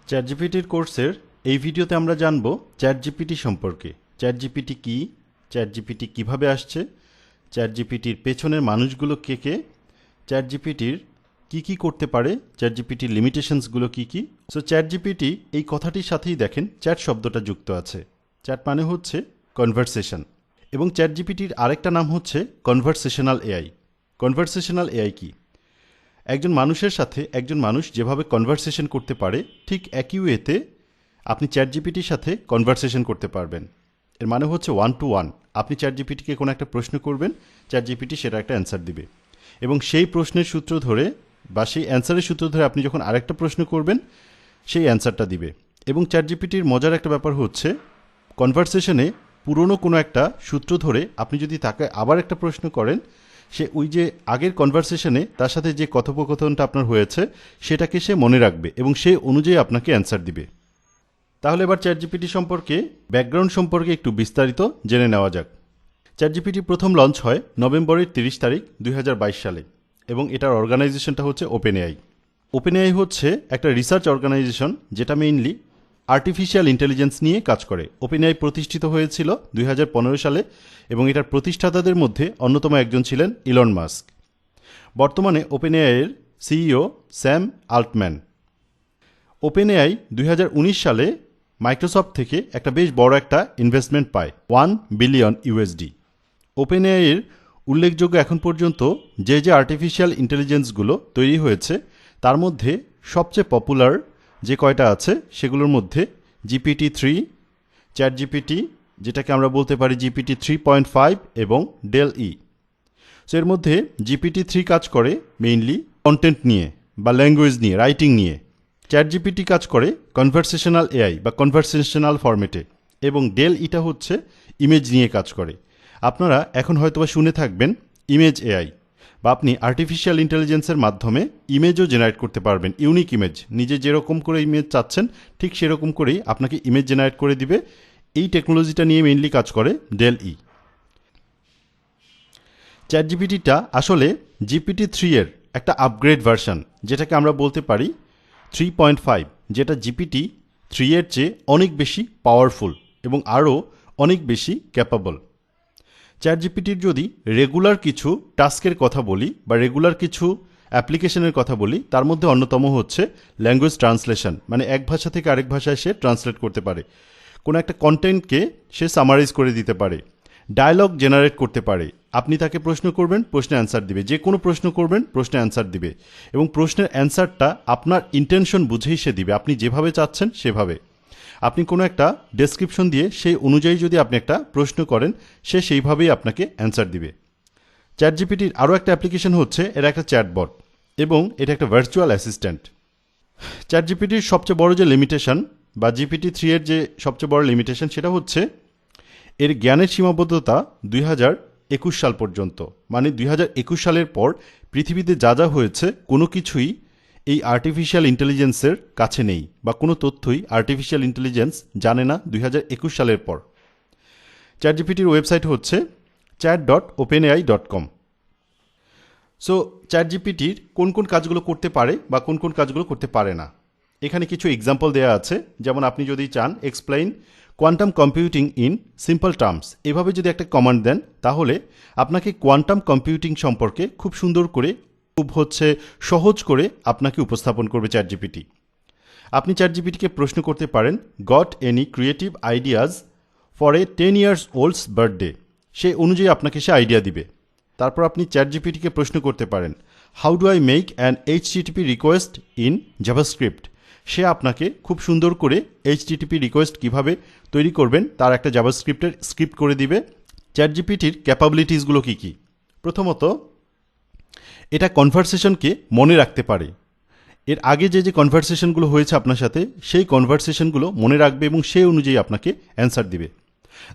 চ্যাটজিপিটির কোর্সের এই ভিডিওতে আমরা জানব চ্যাটজিপিটি সম্পর্কে। চ্যাটজিপিটি কী, চ্যাটজিপিটি কীভাবে আসছে, চ্যাটজিপিটির পেছনের মানুষগুলো কে কে, চ্যাটজিপিটির কী করতে পারে, চ্যাটজিপিটির লিমিটেশনসগুলো কী কী। সো চ্যাটজিপিটি এই কথাটির সাথেই দেখেন চ্যাট শব্দটা যুক্ত আছে। চ্যাট মানে হচ্ছে কনভারসেশন, এবং চ্যাটজিপিটির আরেকটা নাম হচ্ছে কনভারসেশনাল এআই। কনভারসেশনাল এআই কি? একজন মানুষের সাথে একজন মানুষ যেভাবে কনভারসেশন করতে পারে ঠিক একই ওয়েতে আপনি চ্যাটজিপিটির সাথে কনভারসেশন করতে পারবেন। এর মানে হচ্ছে 1 to 1। আপনি চ্যাটজিপিটিকে কোনো একটা প্রশ্ন করবেন, চ্যাটজিপিটি সেটা একটা অ্যান্সার দিবে, এবং সেই প্রশ্নের সূত্র ধরে বা সেই অ্যান্সারের সূত্র ধরে আপনি যখন আরেকটা প্রশ্ন করবেন সেই অ্যান্সারটা দিবে। এবং চ্যাটজিপিটির মজার একটা ব্যাপার হচ্ছে কনভারসেশনে পুরনো কোনো একটা সূত্র ধরে আপনি যদি তাকে আবার একটা প্রশ্ন করেন, সে ওই যে আগের কনভারসেশনে তার সাথে যে কথোপকথনটা আপনার হয়েছে সেটাকে সে মনে রাখবে এবং সেই অনুযায়ী আপনাকে অ্যান্সার দিবে। তাহলে এবার চ্যাটজিপিটি সম্পর্কে ব্যাকগ্রাউন্ড সম্পর্কে একটু বিস্তারিত জেনে নেওয়া যাক। চ্যাটজিপিটি প্রথম লঞ্চ হয় নভেম্বরের 30 তারিখ 2022 সালে, এবং এটার অর্গানাইজেশনটা হচ্ছে ওপেন এআই। ওপেন এআই হচ্ছে একটা রিসার্চ অর্গানাইজেশন যেটা মেইনলি আর্টিফিশিয়াল ইন্টেলিজেন্স নিয়ে কাজ করে। ওপেন এআই প্রতিষ্ঠিত হয়েছিল 2015 সালে, এবং এটার প্রতিষ্ঠাতাদের মধ্যে অন্যতম একজন ছিলেন ইলন মাস্ক। বর্তমানে ওপেন এআইয়ের CEO Sam Altman. Open AI 2019 সালে মাইক্রোসফট থেকে একটা বেশ বড় একটা ইনভেস্টমেন্ট পায়, $1 বিলিয়ন। ওপেন এআইয়ের উল্লেখযোগ্য এখন পর্যন্ত যে আর্টিফিশিয়াল ইন্টেলিজেন্সগুলো তৈরি হয়েছে তার মধ্যে সবচেয়ে পপুলার যে কয়টা আছে সেগুলোর মধ্যে GPT-3, চ্যাটজিপিটি যেটাকে আমরা বলতে পারি GPT 3.5 এবং ডেল-ই। সো এর মধ্যে GPT-3 কাজ করে মেইনলি কন্টেন্ট নিয়ে বা ল্যাঙ্গুয়েজ নিয়ে, রাইটিং নিয়ে। চ্যাটজিপিটি কাজ করে কনভারসেশনাল এআই বা কনভারসেশনাল ফরম্যাটে, এবং ডেল-ইটা হচ্ছে ইমেজ নিয়ে কাজ করে। আপনারা এখন হয়তোবা শুনে থাকবেন ইমেজ এআই, বা আপনি আর্টিফিশিয়াল ইন্টেলিজেন্সের মাধ্যমে ইমেজও জেনারেট করতে পারবেন। ইউনিক ইমেজ, নিজে যেরকম করে ইমেজ চাচ্ছেন ঠিক সেরকম করেই আপনাকে ইমেজ জেনারেট করে দিবে। এই টেকনোলজিটা নিয়ে মেইনলি কাজ করে ডেল-ই। চ্যাটজিপিটিটা আসলে GPT-3 এর একটা আপগ্রেড ভার্সন, যেটাকে আমরা বলতে পারি 3.5, যেটা GPT-3 এর চেয়ে অনেক বেশি পাওয়ারফুল এবং আরও অনেক বেশি ক্যাপাবল। চ্যাটজিপিটির যদি রেগুলার কিছু টাস্কের কথা বলি বা রেগুলার কিছু অ্যাপ্লিকেশনের কথা বলি, তার মধ্যে অন্যতম হচ্ছে ল্যাঙ্গুয়েজ ট্রান্সলেশন, মানে এক ভাষা থেকে আরেক ভাষায় সে ট্রান্সলেট করতে পারে। কোনো একটা কন্টেন্টকে সে সামারাইজ করে দিতে পারে, ডায়লগ জেনারেট করতে পারে। আপনি তাকে প্রশ্ন করবেন, প্রশ্নে অ্যান্সার দিবে। যে কোনো প্রশ্ন করবেন, প্রশ্নে অ্যান্সার দিবে, এবং প্রশ্নের অ্যান্সারটা আপনার ইন্টেনশন বুঝেই সে দিবে, আপনি যেভাবে চাচ্ছেন সেভাবে। আপনি কোনো একটা ডেসক্রিপশন দিয়ে সেই অনুযায়ী যদি আপনি একটা প্রশ্ন করেন, সে সেইভাবেই আপনাকে অ্যান্সার দিবে। চ্যাটজিপিটির আরও একটা অ্যাপ্লিকেশন হচ্ছে এটা একটা চ্যাটবট, এবং এটা একটা ভার্চুয়াল অ্যাসিস্ট্যান্ট। চ্যাটজিপিটির সবচেয়ে বড় যে লিমিটেশন বা GPT-3 এর যে সবচেয়ে বড় লিমিটেশন সেটা হচ্ছে এর জ্ঞানের সীমাবদ্ধতা 2021 সাল পর্যন্ত। মানে 2021 সালের পর পৃথিবীতে যা হয়েছে কোনো কিছুই এই আর্টিফিশিয়াল ইন্টেলিজেন্সের কাছে নেই, বা কোনো তথ্যই আর্টিফিশিয়াল ইন্টেলিজেন্স জানে না 2021 সালের পর। চ্যাটজিপিটির ওয়েবসাইট হচ্ছে chat.openai.com। সো চ্যাটজিপিটির কোন কোন কাজগুলো করতে পারে বা কোন কোন কাজগুলো করতে পারে না, এখানে কিছু এক্সাম্পল দেওয়া আছে। যেমন আপনি যদি চান explain quantum computing in simple terms, এভাবে যদি একটা কমান্ড দেন, তাহলে আপনাকে কোয়ান্টাম কম্পিউটিং সম্পর্কে খুব সুন্দর করে, খুব সহজ করে আপনাকে উপস্থাপন করবে চ্যাটজিপিটি। আপনি চ্যাটজিপিটিকে প্রশ্ন করতে পারেন, got any creative ideas for a 10 years old's birthday, সে অনুযায়ী আপনাকে সে আইডিয়া দিবে। তারপর আপনি চ্যাটজিপিটিকে প্রশ্ন করতে পারেন, how do I make an HTTP request in JavaScript, সে আপনাকে খুব সুন্দর করে HTTP রিকোয়েস্ট কিভাবে তৈরি করবেন তার একটা জাভাস্ক্রিপ্টের স্ক্রিপ্ট করে দিবে। চ্যাটজিপিটির ক্যাপাবিলিটিসগুলো কী কী? প্রথমত, এটা কনভারসেশনকে মনে রাখতে পারে। এর আগে যে কনভারসেশনগুলো হয়েছে আপনার সাথে, সেই কনভারসেশনগুলো মনে রাখবে এবং সেই অনুযায়ী আপনাকে অ্যান্সার দিবে।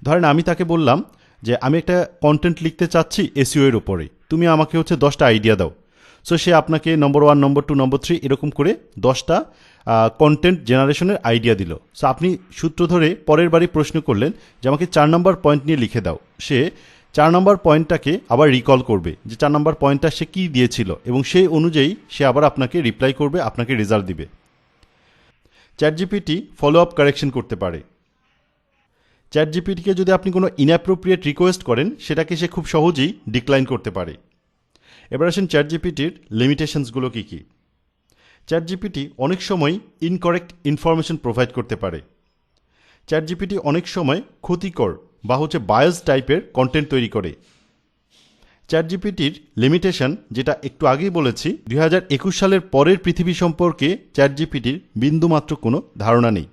ধরেন আমি তাকে বললাম যে আমি একটা কন্টেন্ট লিখতে চাচ্ছি SEO এর উপরে, তুমি আমাকে 10টা আইডিয়া দাও। সো সে আপনাকে নম্বর 1, নম্বর 2, নম্বর 3 এরকম করে 10টা কন্টেন্ট জেনারেশনের আইডিয়া দিল। সো আপনি সূত্র ধরে পরের বারই প্রশ্ন করলেন যে আমাকে 4 নম্বর পয়েন্ট নিয়ে লিখে দাও। সে 4 নম্বর পয়েন্টটাকে আবার রিকল করবে যে 4 নম্বর পয়েন্টটা সে কী দিয়েছিল, এবং সেই অনুযায়ী সে আবার আপনাকে রিপ্লাই করবে, আপনাকে রেজাল্ট দিবে। চ্যাটজিপিটি ফলো আপ কারেকশন করতে পারে। চ্যাটজিপিটিকে যদি আপনি কোনো ইনঅ্যাপ্রোপ্রিয়েট রিকোয়েস্ট করেন সেটাকে সে খুব সহজেই ডিক্লাইন করতে পারে। এবার আসেন চ্যাটজিপিটির লিমিটেশনসগুলো কী কী। চ্যাটজিপিটি অনেক সময় ইনকারেক্ট ইনফরমেশন প্রোভাইড করতে পারে। চ্যাটজিপিটি অনেক সময় ক্ষতিকর বা বায়াস টাইপের কন্টেন্ট তৈরি করে। চ্যাটজিপিটির লিমিটেশন, যেটা একটু আগেই বলেছি, 2021 সালের পরের পৃথিবী সম্পর্কে চ্যাটজিপিটির বিন্দুমাত্র কোনো ধারণা নেই।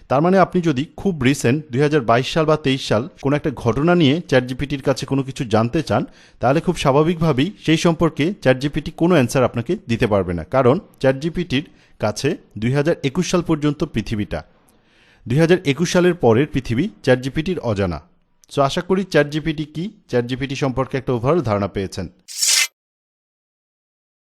তার মানে আপনি যদি খুব রিসেন্ট 2022 সাল বা 23 সাল কোনো একটা ঘটনা নিয়ে চ্যাটজিপিটির কাছে কোনো কিছু জানতে চান, তাহলে খুব স্বাভাবিকভাবেই সেই সম্পর্কে চ্যাটজিপিটি কোনো অ্যান্সার আপনাকে দিতে পারবে না, কারণ চ্যাটজিপিটির কাছে 2021 সাল পর্যন্ত পৃথিবীটা, 2021 সালের পরের পৃথিবী চ্যাটজিপিটির অজানা। সো আশা করি চ্যাটজিপিটি কি, চ্যাটজিপিটি সম্পর্কে একটা ওভারঅল ধারণা পেয়েছেন।